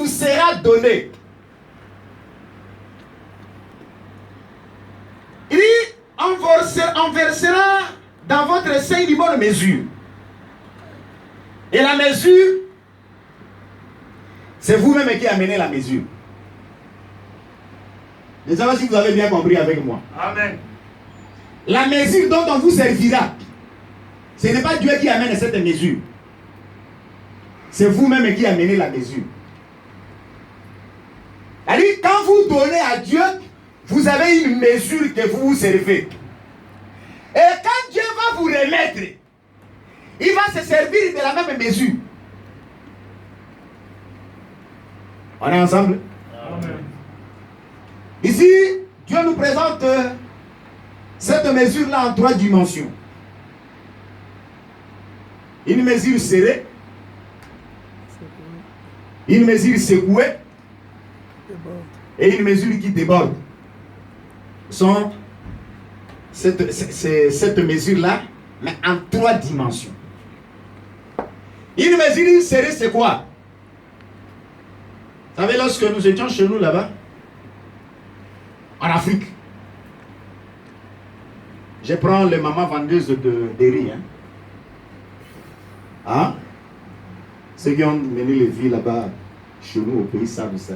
vous sera donné. Il dit, on versera dans votre sein une bonne mesure. Et la mesure, c'est vous-même qui amenez la mesure. Je ne sais pas si vous avez bien compris avec moi. Amen. La mesure dont on vous servira, ce n'est pas Dieu qui amène cette mesure. C'est vous-même qui amenez la mesure. C'est-à-dire, quand vous donnez à Dieu, vous avez une mesure que vous vous servez. Et quand Dieu va vous remettre, il va se servir de la même mesure. On est ensemble? Amen. Ici, Dieu nous présente cette mesure-là en 3 dimensions. Une mesure serrée, une mesure secouée et une mesure qui déborde. Sont cette mesure-là, mais en 3 dimensions. Une mesure serrée, c'est quoi? Vous savez, lorsque nous étions chez nous là-bas, en Afrique, je prends les mamans vendeuses de riz. Hein? Ceux qui ont mené les vies là-bas, chez nous, au pays, savent ça.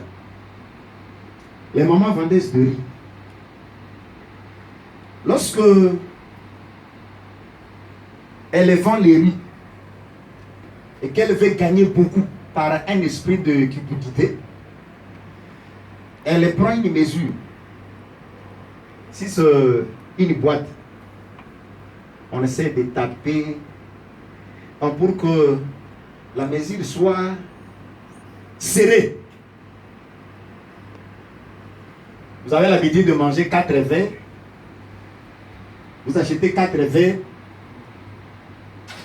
Les mamans vendeuses de riz. Lorsque elles vendent les riz et qu'elles veulent gagner beaucoup par un esprit de cupidité, elles prennent une mesure. Si c'est une boîte, on essaie de taper pour que la mesure soit serrée. Vous avez l'habitude de manger 4 verres. Vous achetez 4 verres.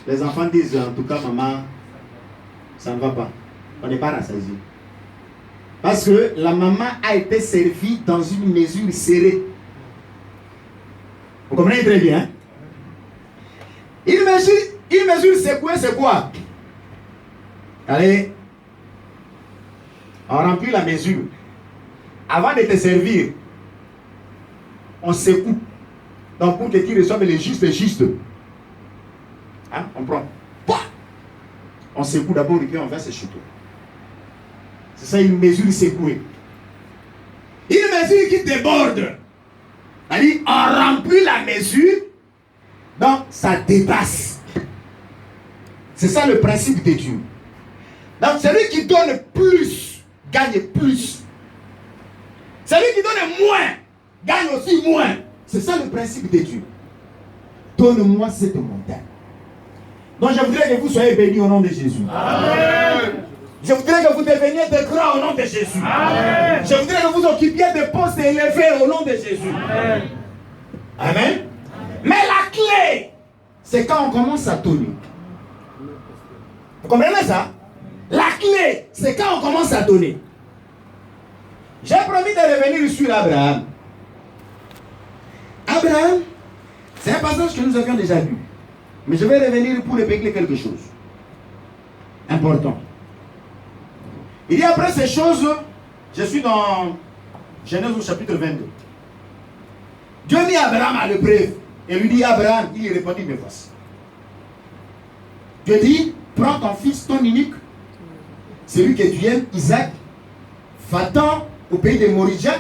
Les enfants disent en tout cas, maman, ça ne va pas. On n'est pas rassasié. Parce que la maman a été servie dans une mesure serrée. Vous comprenez très bien? Une mesure secouée, c'est quoi? Allez, on remplit la mesure. Avant de te servir, on secoue. Donc pour que tu reçoives le juste. Hein? On prend. On secoue d'abord et puis on verse chez toi. C'est ça une mesure secouée. Une mesure qui déborde. C'est-à-dire, on remplit la mesure, donc ça dépasse. C'est ça le principe de Dieu. Donc celui qui donne plus, gagne plus. Celui qui donne moins, gagne aussi moins. C'est ça le principe de Dieu. Donne-moi cette montagne. Donc je voudrais que vous soyez bénis au nom de Jésus. Amen. Je voudrais que vous deveniez des grands au nom de Jésus. Amen. Je voudrais que vous occupiez des postes élevés au nom de Jésus. Amen. Amen. Mais la clé, c'est quand on commence à donner. Vous comprenez ça? La clé, c'est quand on commence à donner. J'ai promis de revenir sur Abraham. Abraham, c'est un passage que nous avions déjà lu. Mais je vais revenir pour répéter quelque chose. Important. Il dit après ces choses, je suis dans Genèse au chapitre 22. Dieu mit Abraham à l'épreuve et lui dit Abraham, il lui répondit, mais voici. Dieu dit, prends ton fils, ton unique, celui que tu aimes, Isaac, va-t'en au pays de Moria,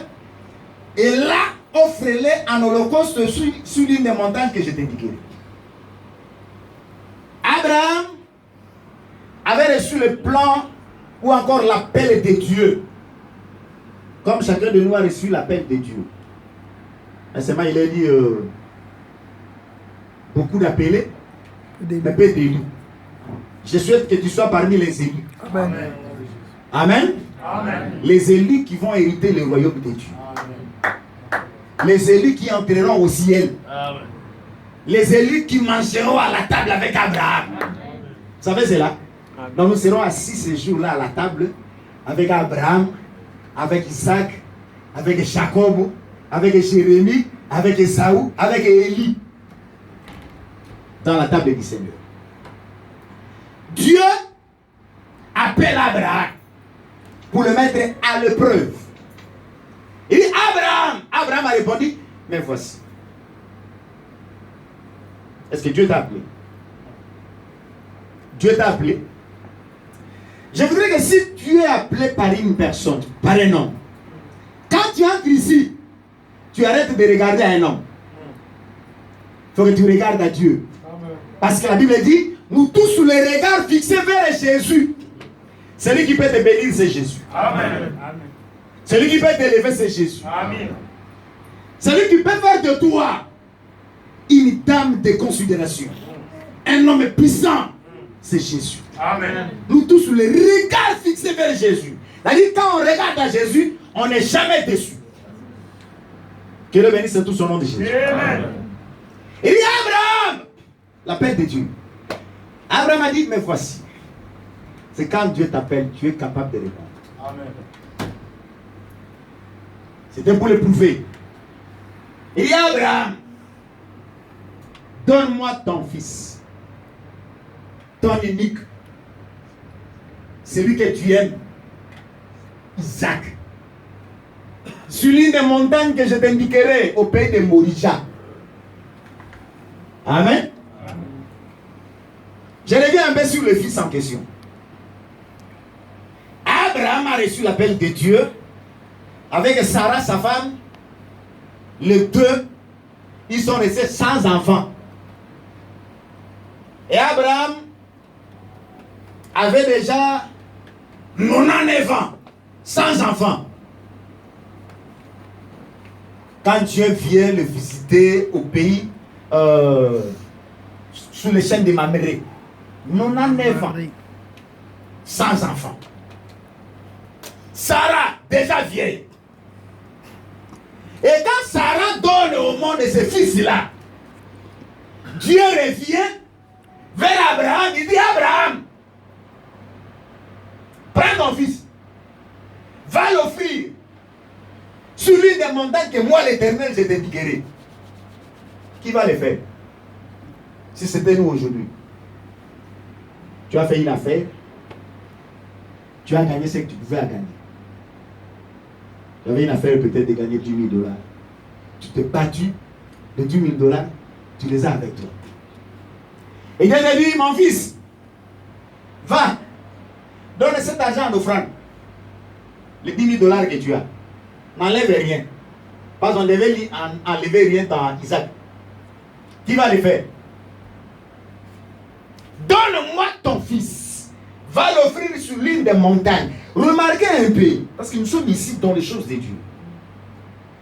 et là, offre-les en holocauste sur l'une des montagnes que je t'indiquerai. Abraham avait reçu le plan ou encore l'appel de Dieu. Comme chacun de nous a reçu l'appel de Dieu. Récemment, il a dit beaucoup d'appelés, mais peu d'élus. Je souhaite que tu sois parmi les élus. Amen. Amen. Amen. Les élus qui vont hériter le royaume de Dieu. Amen. Les élus qui entreront au ciel. Amen. Les élus qui mangeront à la table avec Abraham. Amen. Vous savez cela? Donc nous serons assis ce jour-là à la table avec Abraham, avec Isaac, avec Jacob, avec Jérémie, avec Esaü, avec Élie. Dans la table du Seigneur. Dieu appelle Abraham. pour le mettre à l'épreuve. Il dit Abraham. Abraham a répondu, mais voici. Est-ce que Dieu t'a appelé? Dieu t'a appelé. Je voudrais que si tu es appelé par une personne, par un homme, quand tu entres ici, tu arrêtes de regarder à un homme. Il faut que tu regardes à Dieu. Parce que la Bible dit, nous tous sous les regards fixés vers Jésus. Celui qui peut te bénir, c'est Jésus. Amen. Celui qui peut t'élever, c'est Jésus. Amen. Celui qui peut faire de toi une dame de considération, un homme puissant, c'est Jésus. Amen. Nous tous sous les regards fixés vers Jésus. C'est-à-dire quand on regarde à Jésus, on n'est jamais déçu. Que le bénisse tout son nom de Jésus. Amen. Il dit Abraham, l'appel de Dieu. Abraham a dit, mais voici. C'est quand Dieu t'appelle, tu es capable de répondre. Amen. C'était pour le prouver. Il dit Abraham, donne-moi ton fils, ton unique, celui que tu aimes, Isaac. Sur l'une des montagnes que je t'indiquerai au pays de Morija. Amen. Je reviens un peu sur le fils en question. Abraham a reçu l'appel de Dieu avec Sarah, sa femme. Les deux, ils sont restés sans enfants. Et Abraham avait déjà 99 ans, sans enfants. Quand Dieu vient le visiter au pays, sous les chaînes de Mamré, 99 ans, sans enfants. Sarah, déjà vieille. Et quand Sarah donne au monde ce fils-là, Dieu revient vers Abraham, il dit Abraham, prends ton fils, va l'offrir sur l'une des montagnes que moi l'Éternel je t'indiquerai. Qui va le faire? Si c'était nous aujourd'hui, tu as fait une affaire, tu as gagné ce que tu pouvais gagner. Tu avais une affaire peut-être de gagner 10 000 $. Tu t'es battu de 10 000 $, tu les as avec toi. Et Dieu t'a dit, mon fils, va, donne cet argent en offrande. Les 10 000 $ que tu as. N'enlève rien. Parce qu'on devait enlever rien dans Isaac. Qui va le faire? Donne-moi ton fils. Va l'offrir sur l'une des montagnes. Remarquez un peu, parce que nous sommes ici dans les choses de Dieu.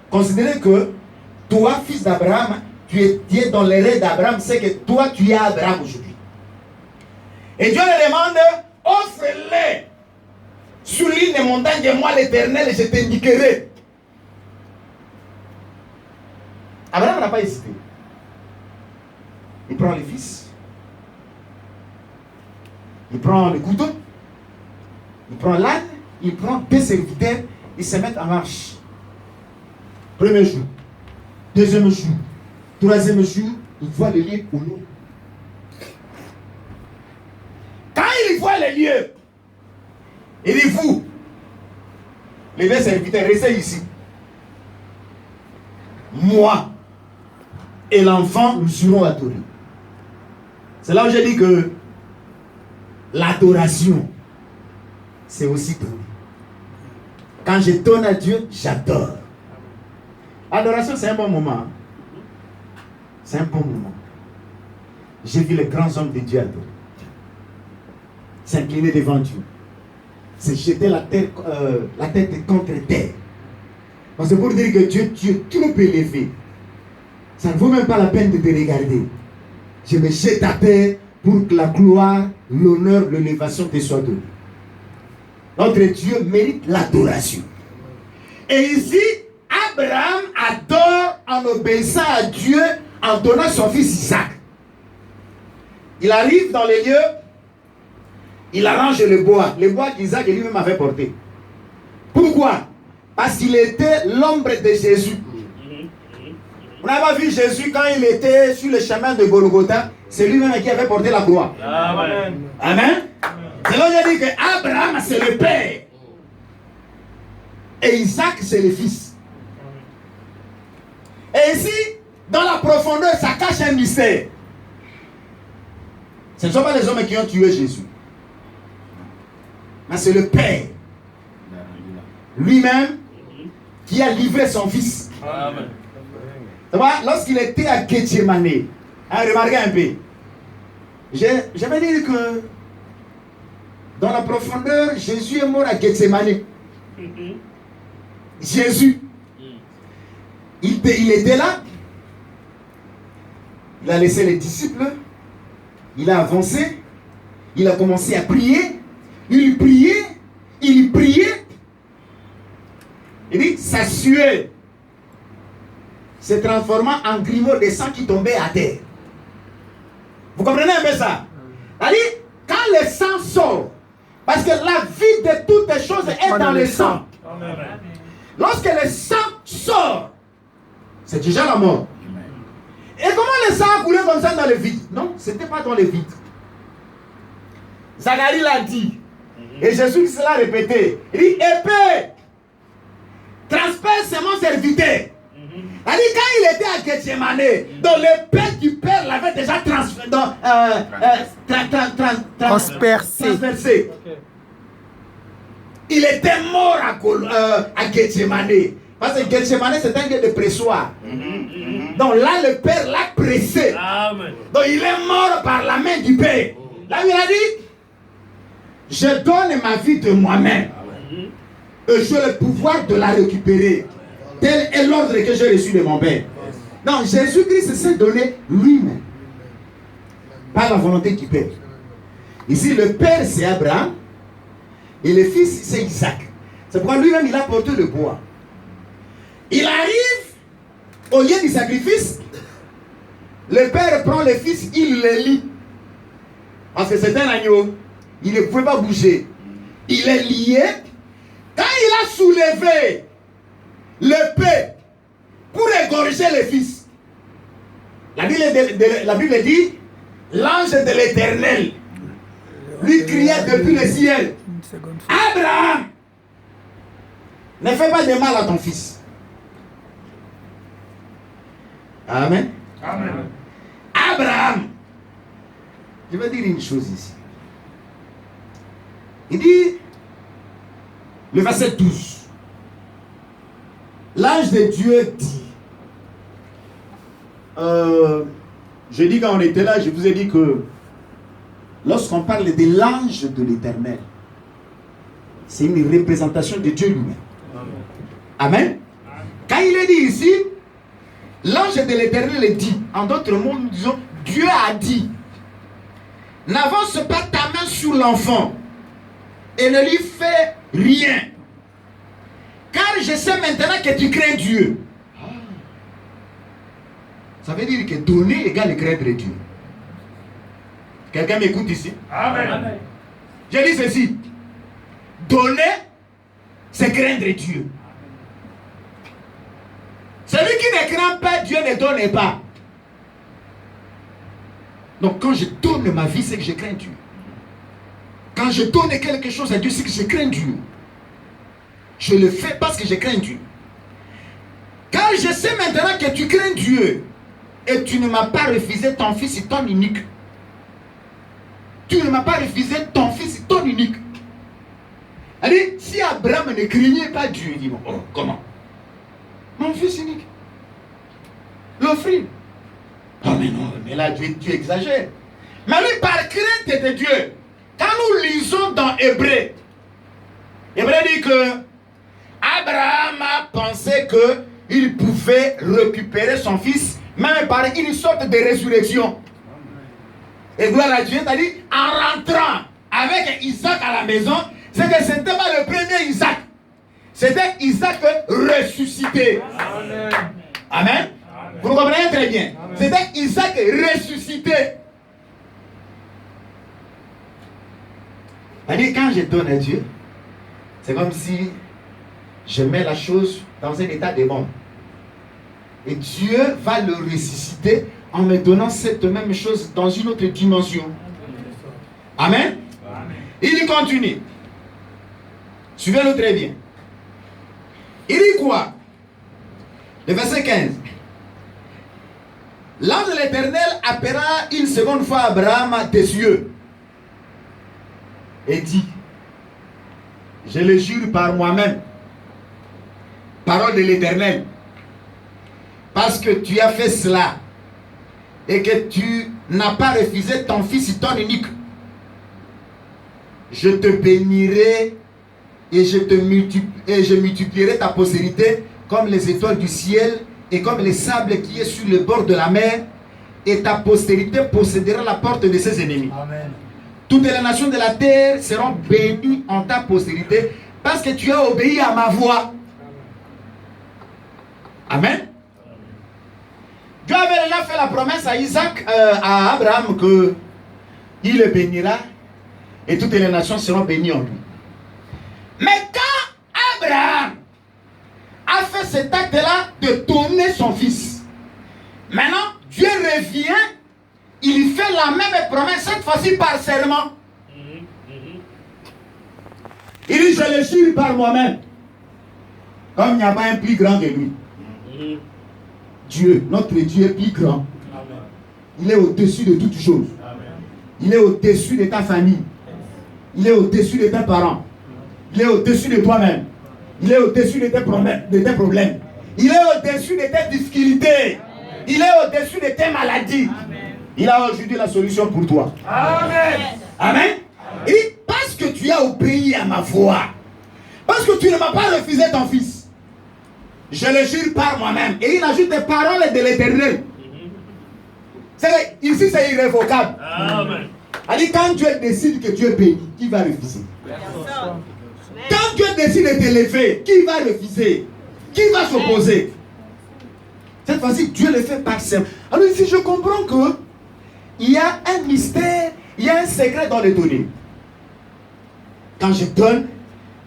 Considérez que toi, fils d'Abraham, tu es dans les rêves d'Abraham, c'est que toi, tu es Abraham aujourd'hui. Et Dieu le demande, offre-les sur l'une des montagnes de moi l'Éternel et je t'indiquerai. Abraham n'a pas hésité. Il prend le fils. Il prend le couteau. Il prend l'âne. Il prend 2 serviteurs. Ils se mettent en marche. Premier jour. Deuxième jour. Troisième jour. Il voit le lieu au loin. Quand il voit le lieu, il dit vous, les 2 serviteurs, restez ici. Moi et l'enfant, nous serons adorés. C'est là où j'ai dit que l'adoration, c'est aussi donner. Quand je donne à Dieu, j'adore. L'adoration, c'est un bon moment. C'est un bon moment. J'ai vu les grands hommes de Dieu adorer. S'incliner devant Dieu. C'est jeter la tête contre terre. C'est pour dire que Dieu, tu es trop élevé. Ça ne vaut même pas la peine de te regarder. Je me jette à terre pour que la gloire, l'honneur, l'élévation te soit donnée. Notre Dieu mérite l'adoration. Et ici, Abraham adore en obéissant à Dieu, en donnant son fils Isaac. Il arrive dans les lieux, il arrange le bois qu'Isaac lui-même avait porté. Pourquoi? Parce qu'il était l'ombre de Jésus. On n'a pas vu Jésus quand il était sur le chemin de Golgotha. C'est lui-même qui avait porté la croix. Amen. Amen. C'est là que j'ai dit que Abraham, c'est le père. Et Isaac, c'est le fils. Et ici, dans la profondeur, ça cache un mystère. Ce ne sont pas les hommes qui ont tué Jésus. Mais c'est le Père lui-même qui a livré son fils. Amen. Lorsqu'il était à Gethsemane, remarquez un peu. Je vais dire que dans la profondeur, Jésus est mort à Gethsemane. Jésus, il était là. Il a laissé les disciples. Il a avancé. Il a commencé à prier. Il priait. Il priait. Il dit, sa sueur se transformant en grumeaux de sang qui tombait à terre. Vous comprenez un peu ça? C'est-à-dire, quand le sang sort, parce que la vie de toutes les choses est dans le sang. Lorsque le sang sort, c'est déjà la mort. Et comment le sang a coulé comme ça dans le vide? Non, ce n'était pas dans le vide. Zacharie l'a dit. Et Jésus l'a répété. Il dit, épée, transperce mon serviteur. Il dit, quand il était à Gethsemane, dans le père du Père l'avait déjà transpercé. Okay. Il était mort à Gethsemane. Parce que Gethsemane, c'est un lieu de pressoir. Donc là, le Père l'a pressé. Amen. Donc il est mort par la main du Père. Là, il a dit, je donne ma vie de moi-même. Et j'ai le pouvoir de la récupérer. Tel est l'ordre que j'ai reçu de mon Père. Donc Jésus-Christ s'est donné lui-même. Par la volonté du Père. Ici, le Père, c'est Abraham. Et le Fils, c'est Isaac. C'est pourquoi lui-même, il a porté le bois. Il arrive au lieu du sacrifice. Le Père prend le Fils, il le lie. Parce que c'est un agneau. Il ne pouvait pas bouger. Il est lié. Quand il a soulevé le Père pour égorger le Fils, la Bible dit, l'ange de l'Éternel lui criait depuis le ciel, Abraham, ne fais pas de mal à ton fils. Amen. Amen. Abraham, je vais dire une chose ici. Il dit, le verset 12, l'ange de Dieu dit, je dis quand on était là, je vous ai dit que lorsqu'on parle de l'ange de l'Éternel, c'est une représentation de Dieu lui-même. Amen. Quand il est dit ici, l'ange de l'Éternel dit, en d'autres mots, nous disons, Dieu a dit, n'avance pas ta main sur l'enfant et ne lui fais rien. Car je sais maintenant que tu crains Dieu. Ça veut dire que donner égale craindre Dieu. Quelqu'un m'écoute ici? Amen. Je dis ceci. Donner, c'est craindre Dieu. Celui qui ne craint pas Dieu ne donne pas. Donc quand je donne ma vie, c'est que je crains Dieu. Quand je donne quelque chose à Dieu, c'est que je crains Dieu. Je le fais parce que je crains Dieu. Car je sais maintenant que tu crains Dieu et tu ne m'as pas refusé ton fils et ton unique. Tu ne m'as pas refusé ton fils et ton unique. Allez, si Abraham ne craignait pas Dieu, il dit, oh, comment? Mon fils unique. L'offrir. Oh mais non, mais là tu exagères. Mais lui, par crainte de Dieu, quand nous lisons dans Hébreu, Hébreu dit que Abraham a pensé qu'il pouvait récupérer son fils, même par une sorte de résurrection. Et gloire à Dieu, c'est-à-dire en rentrant avec Isaac à la maison, c'est que ce n'était pas le premier Isaac. C'était Isaac ressuscité. Amen. Amen. Vous comprenez très bien. C'était Isaac ressuscité. C'est-à-dire quand je donne à Dieu, c'est comme si je mets la chose dans un état de mort. Et Dieu va le ressusciter en me donnant cette même chose dans une autre dimension. Amen. Amen. Il continue. Suivez-le très bien. Il dit quoi? Le verset 15. L'ange de l'Éternel appela une seconde fois Abraham des cieux et dit, je le jure par moi-même, parole de l'Éternel, parce que tu as fait cela et que tu n'as pas refusé ton fils, ton unique, je te bénirai et je multiplierai ta postérité comme les étoiles du ciel et comme les sables qui est sur le bord de la mer, et ta postérité possédera la porte de ses ennemis. Amen. Toutes les nations de la terre seront bénies en ta postérité parce que tu as obéi à ma voix. Amen. Dieu avait déjà fait la promesse à Isaac, à Abraham, que il le bénira et toutes les nations seront bénies en lui. Mais quand Abraham a fait cet acte-là de donner son fils, maintenant Dieu revient, il fait la même promesse, cette fois-ci par serment. Il dit, je le jure par moi-même, comme il n'y a pas un plus grand que lui. Dieu, notre Dieu est plus grand. Il est au-dessus de toutes choses. Il est au-dessus de ta famille. Il est au-dessus de tes parents. Il est au-dessus de toi-même. Il est au-dessus de tes problèmes. Il est au-dessus de tes difficultés. Il est au-dessus de tes maladies. Il a aujourd'hui la solution pour toi. Amen. Amen. Et parce que tu as obéi à ma voix, parce que tu ne m'as pas refusé ton fils, je le jure par moi-même. Et il ajoute des paroles de l'Éternel. Ici, c'est irrévocable. Amen. Alors, quand Dieu décide que tu es béni, qui va refuser? Quand Dieu décide de t'élever, qui va refuser? Qui va s'opposer? Cette fois-ci, Dieu le fait par serment. Alors ici, je comprends que il y a un mystère, il y a un secret dans le donner. Quand je donne,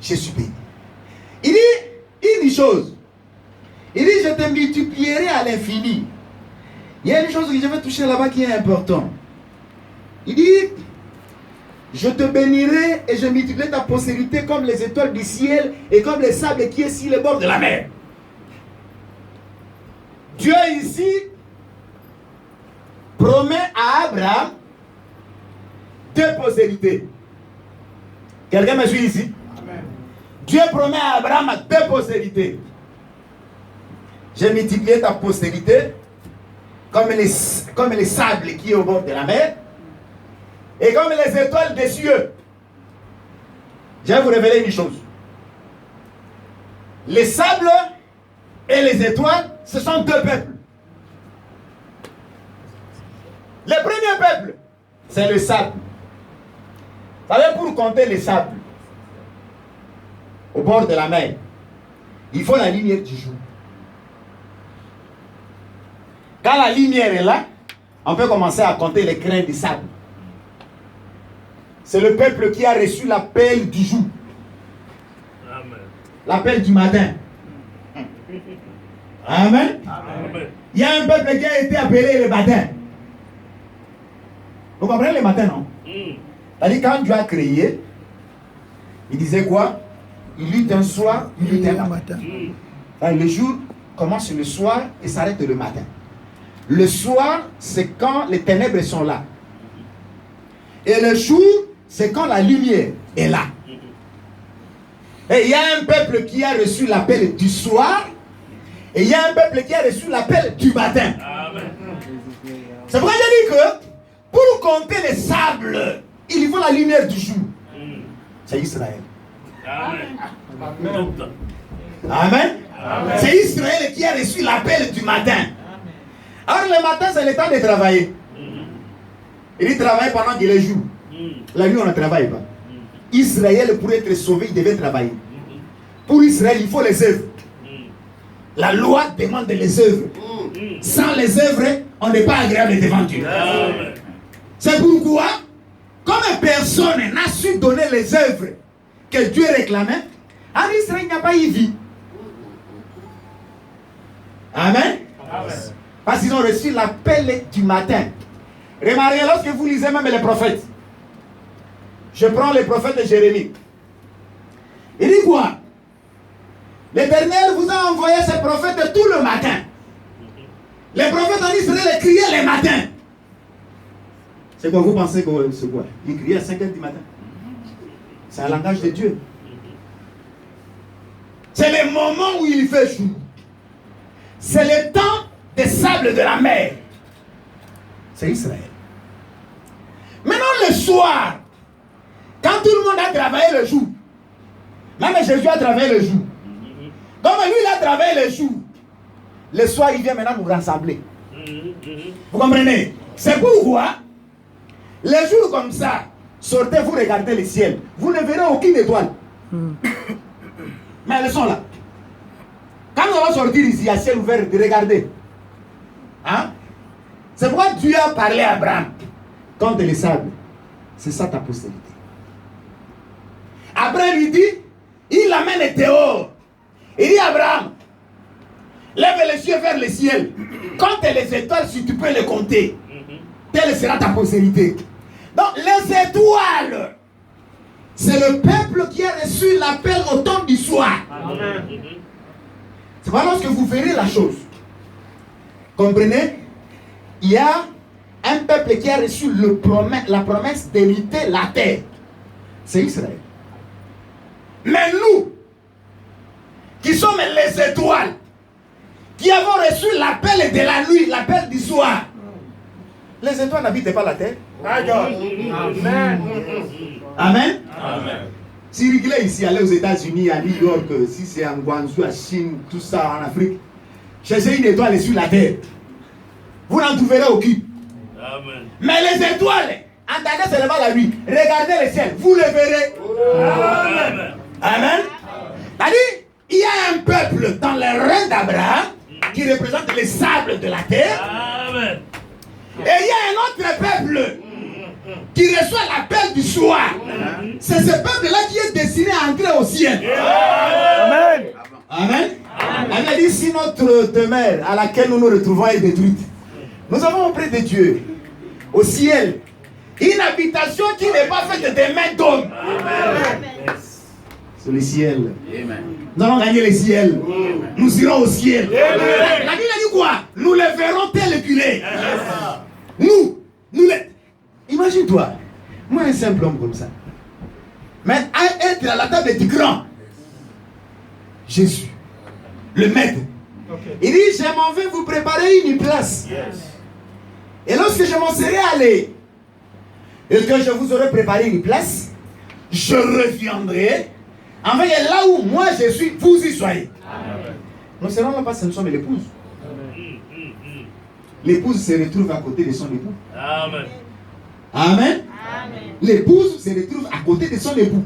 je suis béni. Il dit une chose. Il dit, je te multiplierai à l'infini. Il y a une chose que je vais toucher là-bas qui est importante. Il dit, je te bénirai et je multiplierai ta postérité comme les étoiles du ciel et comme les sables qui est sur le bord de la mer. Dieu ici promet à Abraham deux postérités. Quelqu'un me suit ici? Amen. Dieu promet à Abraham deux postérités. J'ai multiplié ta postérité comme les sables qui est au bord de la mer et comme les étoiles des cieux. Je vais vous révéler une chose. Les sables et les étoiles, ce sont deux peuples. Le premier peuple, c'est le sable. Vous savez, pour compter les sables au bord de la mer, il faut la lumière du jour. Quand la lumière est là, on peut commencer à compter les grains de sable. C'est le peuple qui a reçu l'appel du jour. L'appel du matin. Amen. Amen. Il y a un peuple qui a été appelé le matin. Vous comprenez le matin, non? C'est-à-dire, quand Dieu a créé, il disait quoi? Il lutte un soir, il lutte un matin. Le jour commence le soir et s'arrête le matin. Le soir, c'est quand les ténèbres sont là. Et le jour, c'est quand la lumière est là. Et il y a un peuple qui a reçu l'appel du soir. Et il y a un peuple qui a reçu l'appel du matin. Amen. C'est pourquoi je dis que pour compter les sables, il faut la lumière du jour. C'est Israël. Amen. Amen. Amen. C'est Israël qui a reçu l'appel du matin. Alors le matin, c'est le temps de travailler. Il travaille pendant qu'il est jour. La nuit, on ne travaille pas. Israël, pour être sauvé, il devait travailler. Pour Israël, il faut les œuvres. La loi demande les œuvres. Sans les œuvres, on n'est pas agréable devant Dieu. C'est pourquoi, comme personne n'a su donner les œuvres que Dieu réclamait, en Israël, il n'y a pas eu vie. Amen. Parce qu'ils ont reçu l'appel du matin. Remarquez, lorsque vous lisez même les prophètes, je prends les prophètes de Jérémie. Il dit quoi? L'Éternel vous a envoyé ses prophètes tout le matin. Les prophètes en Israël criaient les matins. C'est quoi, vous pensez que c'est quoi? Ils criaient à 5 h du matin. C'est un langage de Dieu. C'est le moment où il fait jour. C'est le temps des sables de la mer. C'est Israël. Maintenant le soir, quand tout le monde a travaillé le jour, même Jésus a travaillé le jour. Comme lui il a travaillé le jour, le soir il vient maintenant nous rassembler. Vous comprenez? C'est pourquoi les jours comme ça, sortez, vous regardez le ciel, vous ne verrez aucune étoile. Mais elles sont là. Quand nous allons sortir ici à ciel ouvert, regardez. Hein? C'est pourquoi Dieu a parlé à Abraham. Compte les sables. C'est ça ta postérité. Après, il lui dit, il l'amène dehors. Il dit, Abraham, lève les yeux vers le ciel. Compte les étoiles si tu peux les compter. Telle sera ta postérité. Donc, les étoiles, c'est le peuple qui a reçu l'appel au temps du soir. Amen. C'est pas lorsque vous verrez la chose. Comprenez? Il y a un peuple qui a reçu la promesse d'hériter la terre. C'est Israël. Mais nous, qui sommes les étoiles, qui avons reçu l'appel de la nuit, l'appel du soir, les étoiles n'habitent pas la terre. Amen. Amen. Amen. Si vous voulez ici, aller aux États-Unis, à New York, si c'est en Guangzhou, à Chine, tout ça en Afrique, cherchez une étoile sur la terre. Vous n'en trouverez aucune. Amen. Mais les étoiles, entendez seulement la nuit, regardez le ciel, vous le verrez. Amen. Amen. C'est-à-dire, il y a un peuple dans le règne d'Abraham qui représente les sables de la terre. Amen. Et il y a un autre peuple qui reçoit l'appel du soir. C'est ce peuple-là qui est destiné à entrer au ciel. Amen. Amen. Amen. Dit si notre demeure à laquelle nous nous retrouvons est détruite, nous avons auprès de Dieu, au ciel, une habitation qui n'est pas faite de mains d'homme. C'est le ciel. Amen. Nous allons gagner le ciel. Amen. Nous irons au ciel. Amen. La Bible dit quoi? Nous les verrons tel qu'il est. Nous les... Imagine-toi, moi un simple homme comme ça. Mais à être à la table du grand Jésus, le maître. Okay. Il dit, je m'en vais vous préparer une place. Yes. Et lorsque je m'en serai allé, et que je vous aurai préparé une place, je reviendrai. En fait, là où moi je suis, vous y soyez. Amen. Nous serons là pas, ce ne sommes l'épouse. L'épouse se retrouve à côté de son époux. Amen. Amen. Amen. L'épouse se retrouve à côté de son époux.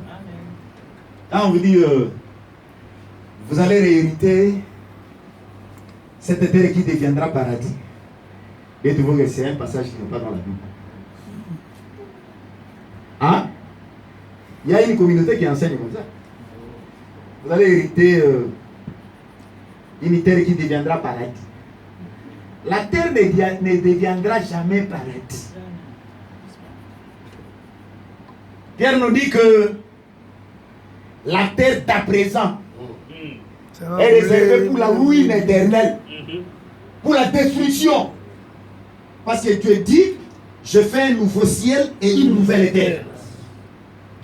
Là, on vous dit, vous allez réhériter cette terre qui deviendra paradis. Et tu vois que c'est un passage qui n'est pas dans la Bible. Hein? Il y a une communauté qui enseigne comme ça. Vous allez hériter une terre qui deviendra paradis. La terre ne deviendra jamais paradis. Pierre nous dit que la terre d'à présent est réservée pour la ruine éternelle, pour la destruction. Parce que Dieu dit, je fais un nouveau ciel et une nouvelle terre.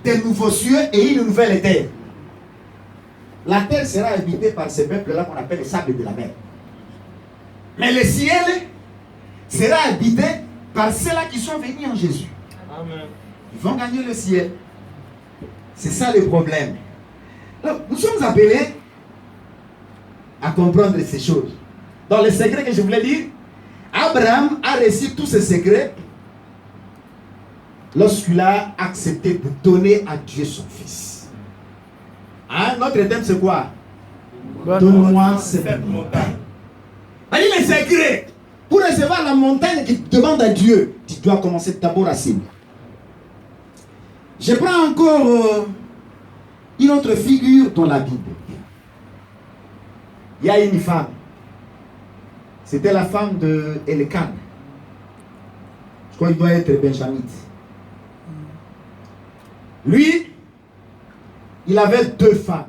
Des nouveaux cieux et une nouvelle terre. La terre sera habitée par ces peuples-là qu'on appelle les sables de la mer. Mais le ciel sera habité par ceux-là qui sont venus en Jésus. Amen. Ils vont gagner le ciel. C'est ça le problème. Donc, nous sommes appelés à comprendre ces choses. Dans le secret que je voulais dire, Abraham a reçu tous ces secrets lorsqu'il a accepté de donner à Dieu son fils. Hein? Notre thème c'est quoi? Donne-moi cette montagne. Les secrets. Pour recevoir la montagne qui demande à Dieu, tu dois commencer d'abord à s'aimer. Je prends encore une autre figure dans la Bible. Il y a une femme. C'était la femme de Elkan. Je crois qu'il doit être benjamite. Lui, il avait deux femmes.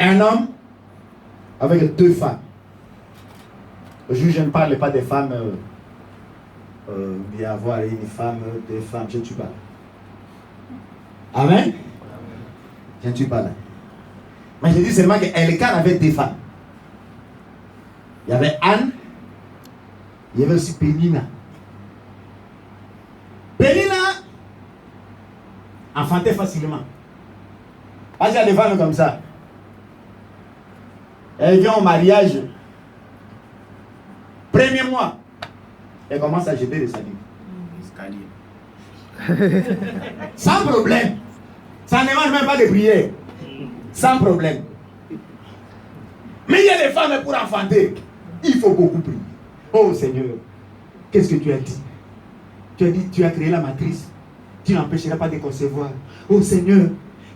Un homme avec 2 femmes. Aujourd'hui, je ne parle pas des femmes, bien avoir une femme, 2 femmes, je ne suis pas là. Amen. Je ne suis pas là. Mais je dis seulement qu'Elkan avait 2 femmes. Il y avait Anne, il y avait aussi Pénina. Pénina enfantait facilement. Parce qu'il y a des femmes comme ça. Elle vient au mariage. Premier mois, elle commence à jeter des salives. Sans problème. Ça ne demande même pas de prière. Sans problème. Mais il y a des femmes pour enfanter. Il faut beaucoup prier. Oh Seigneur, qu'est-ce que tu as dit? Tu as dit, tu as créé la matrice. Tu n'empêcheras pas de concevoir. Oh Seigneur,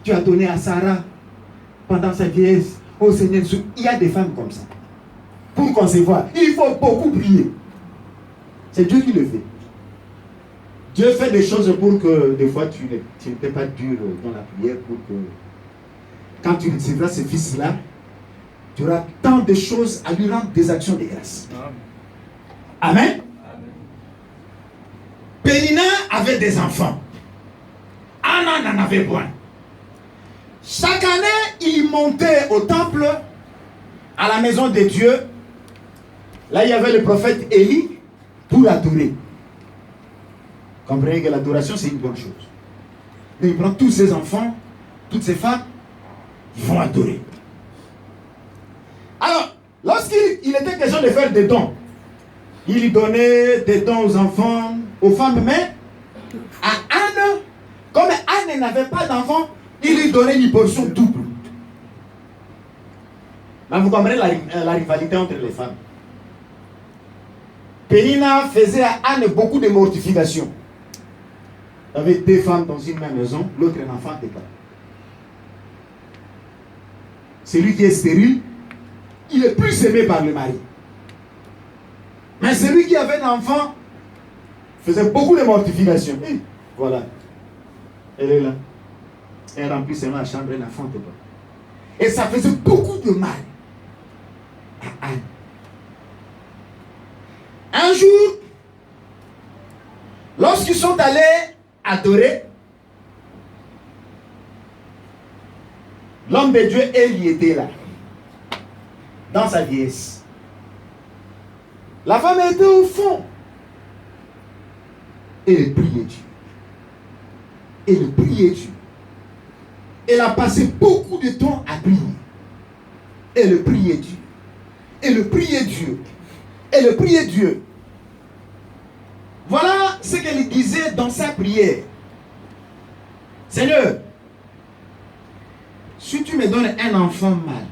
tu as donné à Sarah pendant sa vieillesse. Oh Seigneur, il y a des femmes comme ça. Pour concevoir, il faut beaucoup prier. C'est Dieu qui le fait. Dieu fait des choses pour que des fois tu n'étais pas dur dans la prière, pour que quand tu recevras ce fils-là, tu auras tant de choses à lui rendre des actions de grâce. Amen. Pénina avait des enfants. Anna n'en avait point. Chaque année, il montait au temple, à la maison de Dieu. Là, il y avait le prophète Élie pour adorer. Comprenez que l'adoration, c'est une bonne chose. Mais il prend tous ses enfants, toutes ses femmes, ils vont adorer. Alors, lorsqu'il était question de faire des dons, il lui donnait des dons aux enfants, aux femmes, mais à Anne, comme Anne n'avait pas d'enfants, il lui donnait une portion double. Mais vous comprenez la rivalité entre les femmes. Pénina faisait à Anne beaucoup de mortifications. Il y avait 2 femmes dans une même maison, l'autre un enfant n'était pas. Celui qui est stérile, il est plus aimé par le mari. Mais celui qui avait un enfant faisait beaucoup de mortifications. Et voilà. Elle est là. Elle remplit seulement la chambre, elle n'enfante pas. Et ça faisait beaucoup de mal à Anne. Un jour, lorsqu'ils sont allés adorer, l'homme de Dieu, Élie, était là, dans sa vieillesse. La femme était au fond. Elle priait Dieu. Elle priait Dieu. Elle a passé beaucoup de temps à prier. Elle priait Dieu. Elle priait Dieu. Elle priait Dieu. Voilà ce qu'elle disait dans sa prière. Seigneur, si tu me donnes un enfant mâle,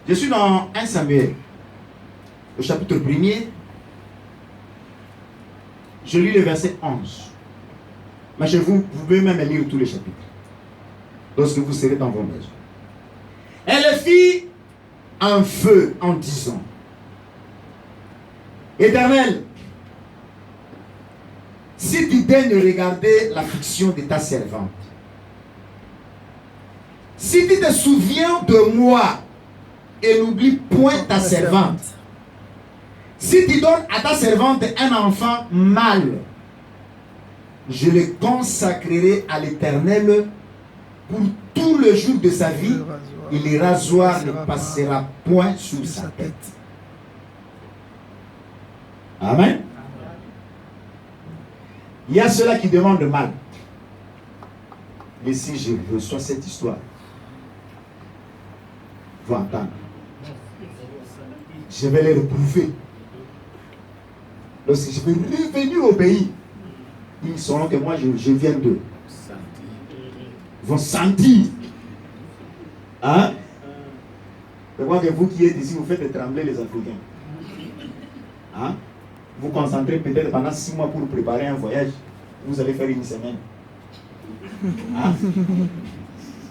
je suis dans 1 Samuel, au chapitre 1er, je lis le verset 11. Mais vous pouvez même lire tous les chapitres, lorsque vous serez dans vos maisons. Elle fit un feu en disant, Éternel, si tu daignes regarder l'affliction de ta servante, si tu te souviens de moi et n'oublie point ta servante, si tu donnes à ta servante un enfant mâle, je le consacrerai à l'Éternel pour tout le jour de sa vie, et le rasoir ne passera point sur sa tête. Amen. Il y a ceux-là qui demandent mal. Mais si je reçois cette histoire, vous entendre. Je vais les retrouver. Lorsque je vais revenir au pays, ils sauront que moi je viens d'eux. Ils vont sentir. Hein? Je crois que vous qui êtes ici, vous faites trembler les Africains. Hein? Vous concentrez peut-être pendant 6 mois pour préparer un voyage. Vous allez faire 1 semaine. Hein?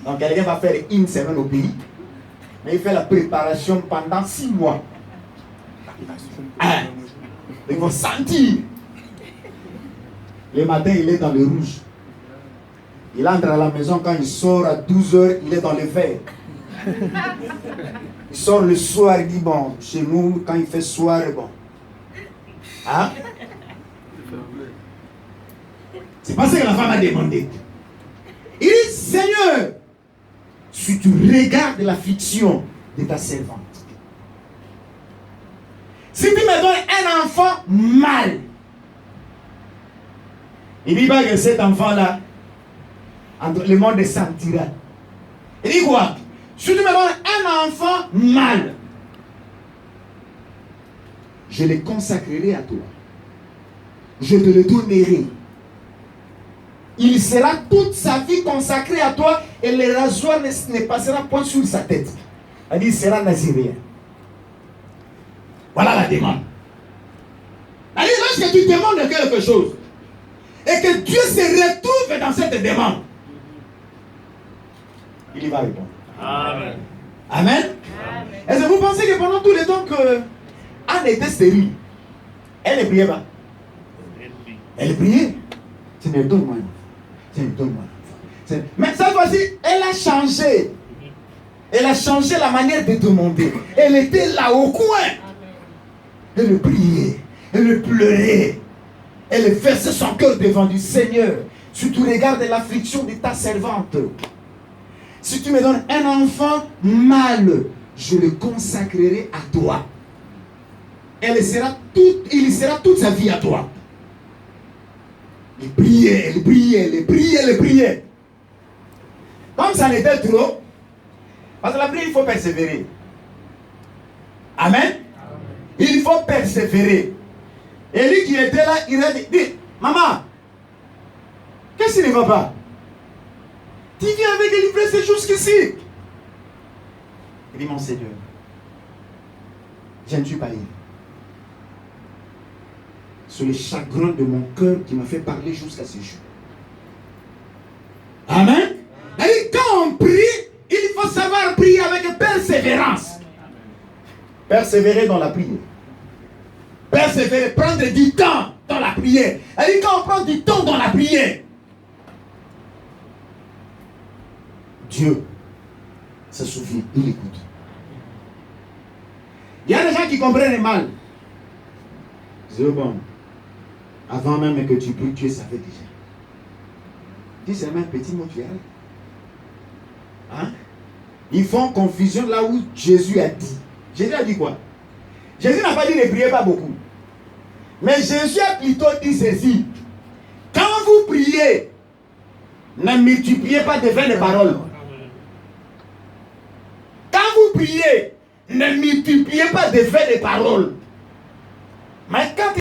Donc quelqu'un va faire 1 semaine au pays, mais il fait la préparation pendant 6 mois. Hein? Ils vont sentir. Le matin, il est dans le rouge. Il entre à la maison, quand il sort à 12h, il est dans le verre. Il sort le soir, il dit, bon, chez nous, quand il fait soir, bon. Hein? C'est pas ça que la femme a demandé. Il dit, Seigneur, si tu regardes l'affliction de ta servante, si tu me donnes un enfant mal, il dit pas que cet enfant-là, le monde sentira. Il dit quoi? Si tu me donnes un enfant mal, je le consacrerai à toi. Je te le donnerai. Il sera toute sa vie consacré à toi et le rasoir ne passera point sur sa tête. Il dit, il sera naziréen. Voilà la demande. Il dit, lorsque tu demandes quelque chose et que Dieu se retrouve dans cette demande, il y va répondre. Amen. Amen. Est-ce que vous pensez que pendant tout le temps que Anne était stérile, elle ne priait pas? Elle priait. Seigneur, donne-moi un enfant. Seigneur, donne-moi un enfant. Mais cette fois-ci, elle a changé. Elle a changé la manière de demander. Elle était là au coin. Elle priait. Elle pleurait. Elle versait son cœur devant du Seigneur. Si tu regardes l'affliction de ta servante, si tu me donnes un enfant mâle, je le consacrerai à toi. Il sera toute sa vie à toi. Elle priait, elle priait, elle priait, elle priait. Comme ça n'était trop, parce que la prière, il faut persévérer. Amen. Il faut persévérer. Et lui qui était là, il a dit, maman, qu'est-ce qui ne va pas? Tu viens avec des livrets jusqu'ici. Il dit, mon Seigneur, je ne suis pas libre. C'est le chagrin de mon cœur qui m'a fait parler jusqu'à ce jour. Amen. Et quand on prie, il faut savoir prier avec persévérance. Persévérer dans la prière. Persévérer, prendre du temps dans la prière. Et quand on prend du temps dans la prière, Dieu se souvient, il écoute. Il y a des gens qui comprennent mal. C'est bon. Avant même que tu pries, Dieu savait déjà. Dis seulement un petit mot, tu arrêtes. Hein? Ils font confusion là où Jésus a dit. Jésus a dit quoi? Jésus n'a pas dit ne priez pas beaucoup. Mais Jésus a plutôt dit ceci. Quand vous priez, ne multipliez pas de vaines paroles. Quand vous priez, ne multipliez pas de vaines paroles. Mais quand